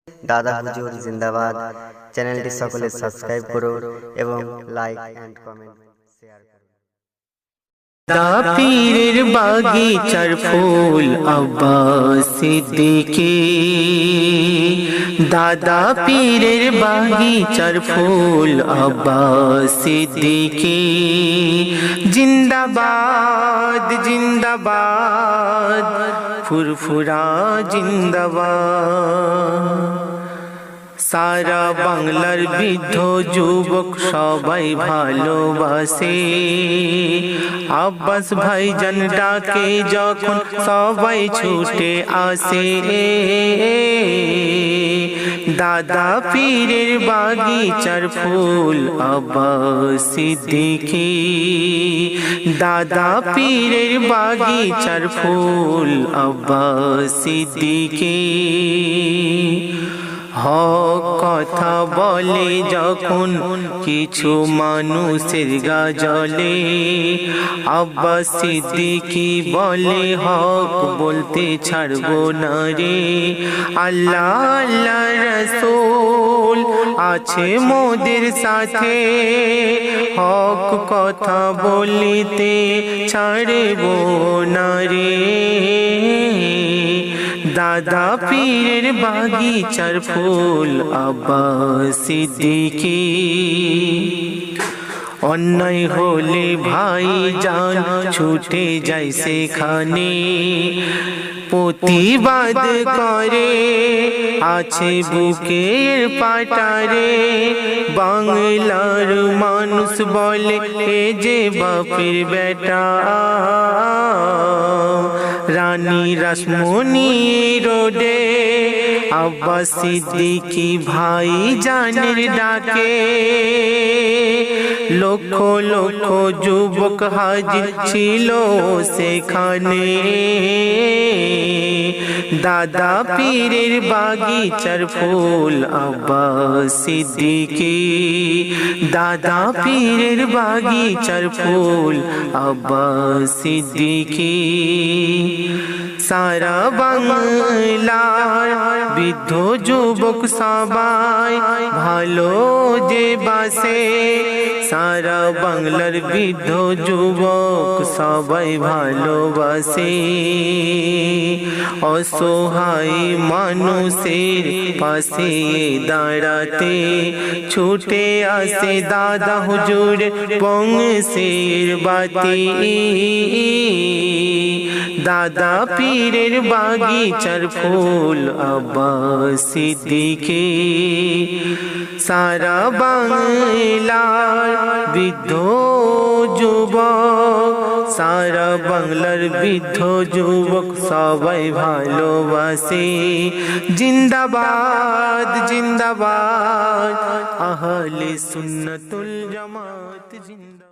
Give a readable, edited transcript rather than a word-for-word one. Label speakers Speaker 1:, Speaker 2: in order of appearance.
Speaker 1: দাদা হুজুর জিন্দাবাদ। চ্যানেলটি সকলে সাবস্ক্রাইব করুন এবং লাইক এন্ড কমেন্ট শেয়ার করুন।
Speaker 2: দাদা পীরের বাগিচার ফুল আব্বাস সিদ্দিকী, দাদা পীরের বাগিচার ফুল আব্বাস সিদ্দিকী, জিন্দাবাদ জিন্দাবাদ ফুরফুরা জিন্দাবাদ। সারা বাংলার বৃদ্ধ যুবক সবাই ভালোবাসে, আব্বাস ভাইজান ডাকে যখন সবাই ছুটে আসে। দাদা পীরের বাগিচার ফুল আব্বাস সিদ্দিকী, দাদা পীরের বাগিচার ফুল আব্বাস সিদ্দিকী। হক কথা বলে যখন কিছু মানুষের গা জ্বলে, আব্বাস সিদ্দিকী বলে হক বলতে ছাড়বো না রে। আল্লাহ আল্লাহ রাসূল আছে মোদের সাথে, হক কথা বলিতে ছাড়বো না রে। দাদা পীরের বাগিচার ফুল আব্বাস সিদ্দিকী। অন্যায় হলে ভাইজান ছুটে যায় সেখানে, প্রতিবাদ করে আছে বুকের পাটারে। বাংলার মানুষ বলে এ যে বাপের বেটা, রানী রাসমণি রোডে আব্বাস সিদ্দিকী ভাইজানের ডাকে। লক্ষ লক্ষ যুবক হাজির ছিল সেখানে, দাদা পীরের বাগিচার ফুল আব্বাস সিদ্দিকী, দাদা পীরের বাগিচার ফুল আব্বাস সিদ্দিকী। সারা বাংলার বৃদ্ধ যুবক সবাই ভালো যে বাসে, সারা বাংলার বৃদ্ধ যুবক সবাই ভালোবাসে। অসহায় মানুষের পাশে দাঁড়াতে ছুটে আসে দাদা হুজুর বংশের বাতি। দাদা পীরের বাগিচার ফুল আব্বাস সিদ্দিকী, সারা বাংলার বৃদ্ধ যুবক, সারা বাংলার বৃদ্ধ যুবক সবাই ভালোবাসে। জিন্দাবাদ জিন্দাবাদ আহলে সুন্নতুল জামাত জিন্দাবাদ।